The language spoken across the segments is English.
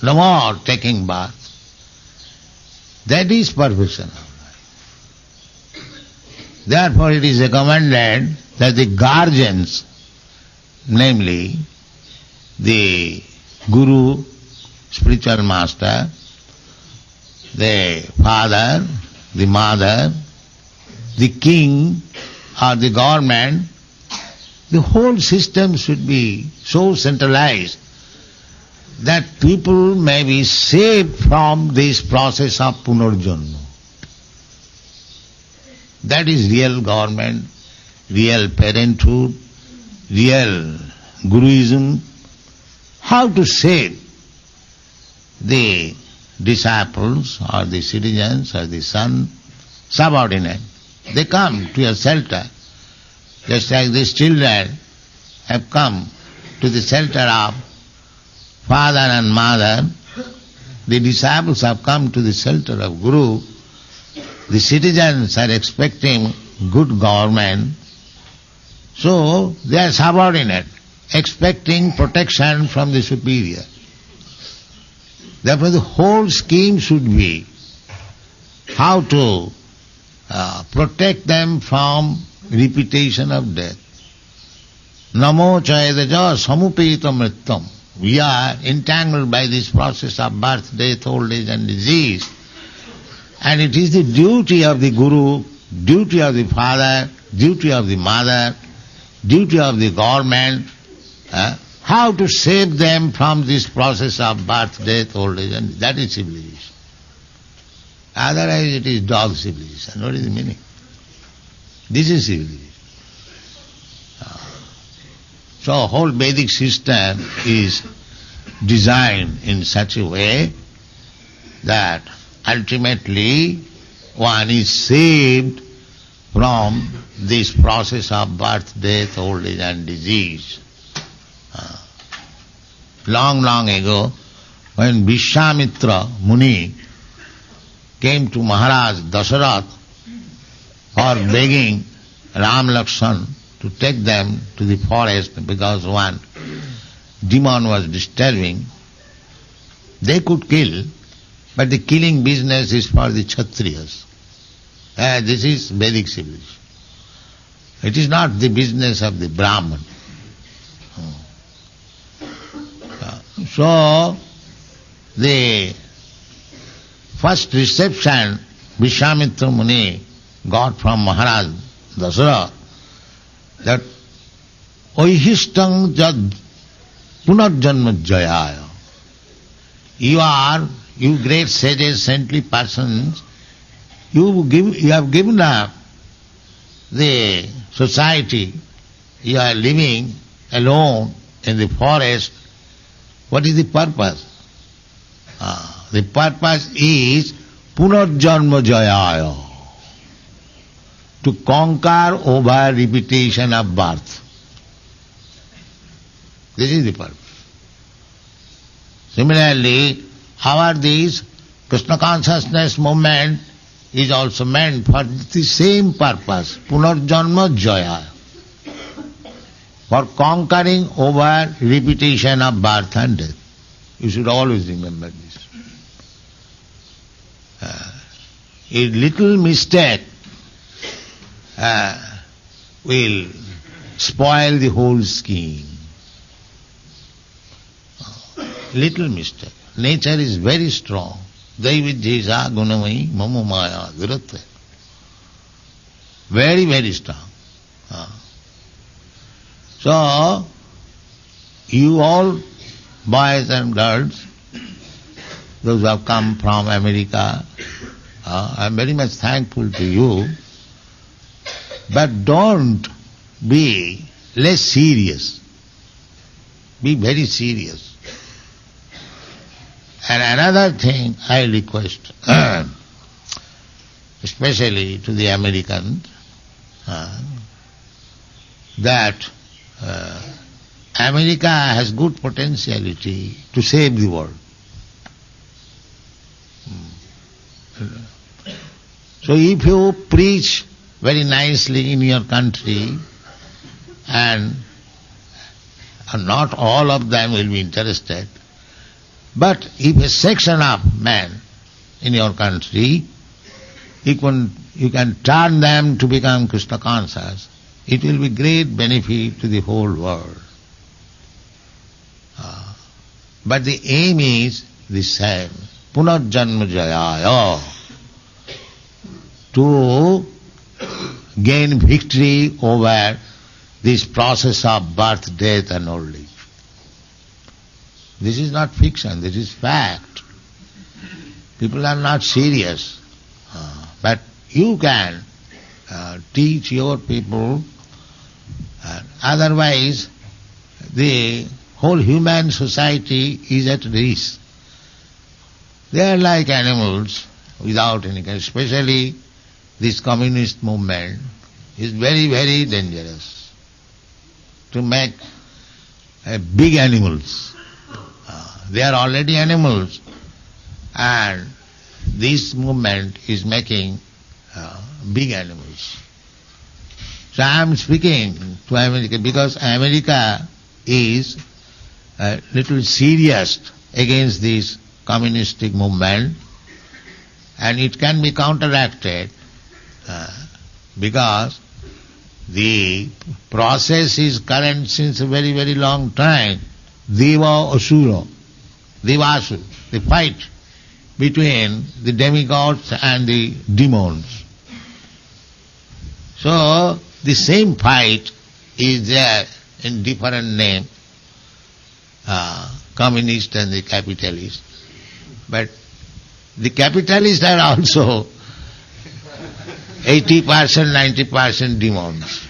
no more taking bath. That is perfection of life. Therefore it is recommended that the guardians, namely the guru, spiritual master, the father, the mother, the king or the government, the whole system should be so centralized that people may be saved from this process of punarjanma. That is real government, real parenthood, real guruism. How to save the disciples or the citizens or the son, subordinate. They come to your shelter, just like these children have come to the shelter of father and mother. The disciples have come to the shelter of Guru. The citizens are expecting good government, so they are subordinate, expecting protection from the superior. Therefore the whole scheme should be how to protect them from repetition of death. Namo chayadaja samupeta mrityam. We are entangled by this process of birth, death, old age and disease. And it is the duty of the Guru, duty of the father, duty of the mother, duty of the government, how to save them from this process of birth, death, old age, and that is civilization. Otherwise it is dog civilization. What is the meaning? This is civilization. So whole Vedic system is designed in such a way that ultimately one is saved from this process of birth, death, old age and disease. Long ago, when Vishwamitra Muni came to Maharaj Dasarath for begging Ram Lakshman to take them to the forest because one demon was disturbing, they could kill, but the killing business is for the Kshatriyas. This is Vedic civilization. It is not the business of the Brahman. So, the first reception Vishwamitra Muni got from Maharaj Dasarath, that Oihistang jad punarjanma jayaya. You great sages, saintly persons, you have given up the society, you are living alone in the forest. What is the purpose? The purpose is punarjanma jayaya, to conquer over repetition of birth. This is the purpose. Similarly, this Krishna consciousness movement is also meant for the same purpose, punarjanma jaya, for conquering over repetition of birth and death. You should always remember this. A little mistake will spoil the whole scheme. Little mistake. Nature is very strong. Daividhesa gunamai mama maya duratva. Very, very strong. So, you all boys and girls, those who have come from America, I am very much thankful to you. But don't be less serious. Be very serious. And another thing I request, especially to the Americans, that America has good potentiality to save the world. So if you preach very nicely in your country, and not all of them will be interested, But if a section of men in your country, you can turn them to become Krishna conscious, it will be great benefit to the whole world. But the aim is the same, punarjanma jayaya, to gain victory over this process of birth, death and old age. This is not fiction, this is fact. People are not serious. But you can teach your people, otherwise the whole human society is at risk. They are like animals without any kind, especially this communist movement is very, very dangerous to make big animals. They are already animals, and this movement is making big animals. So I am speaking to America because America is a little serious against this communistic movement, and it can be counteracted because the process is current since a very, very long time. Deva Asura, Devasura, the fight between the demigods and the demons. So the same fight is there in different name, communist and the capitalist. But the capitalists are also 80%, 90% demons.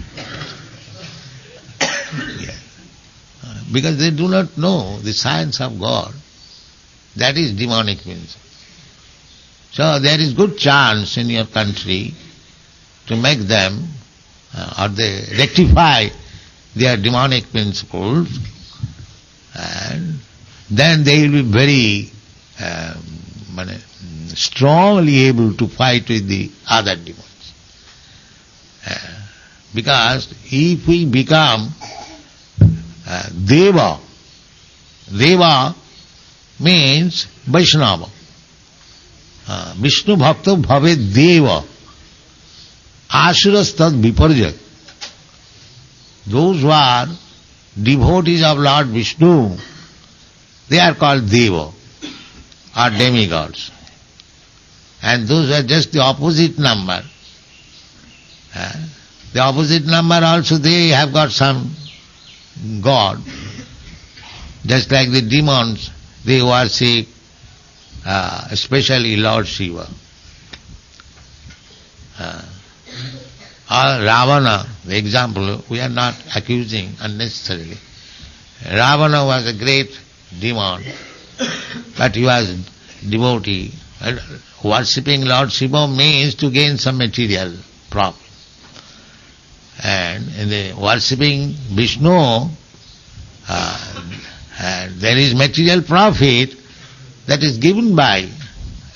Because they do not know the science of God. That is demonic means. So there is good chance in your country to make them or they rectify their demonic principles, and then they will be very strongly able to fight with the other demons. Because if we become Deva, Deva means Vaishnava. Vishnu Bhakta Bhave Deva. Asuras Tad Viparjay. Those who are devotees of Lord Vishnu, they are called Deva or demigods. And those are just the opposite number. The opposite number also, they have got some god. Just like the demons, they worship especially Lord Shiva. Or Ravana, the example, we are not accusing unnecessarily. Ravana was a great demon, but he was devotee. Worshipping Lord Shiva means to gain some material profit. And in the worshipping Vishnu, there is material profit that is given by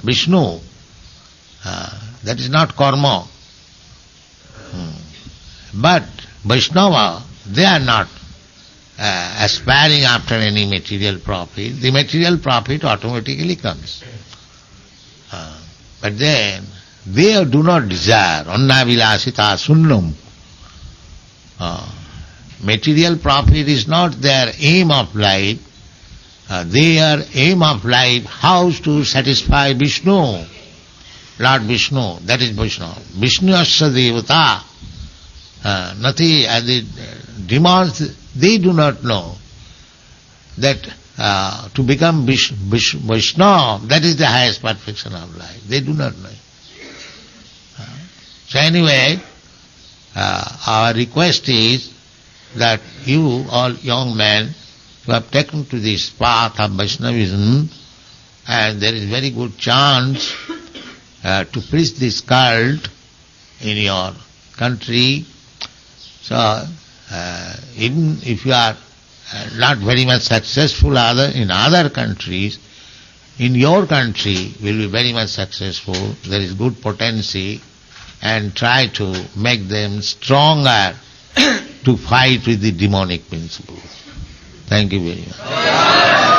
Vishnu. That is not karma. But Vaishnava, they are not aspiring after any material profit. The material profit automatically comes. But then, they do not desire, anna vilasita sunnam. Material profit is not their aim of life. Their aim of life, how to satisfy Vishnu, Lord Vishnu, that is Vishnu. Vishnu asya devata. Nothing, the demons, they do not know that to become Vaishnava, that is the highest perfection of life. They do not know. So anyway, our request is that you, all young men, who have taken to this path of Vaishnavism, and there is very good chance to preach this cult in your country. So, even if you are not very much successful in other countries, in your country will be very much successful. There is good potency, and try to make them stronger to fight with the demonic principle. Thank you very much.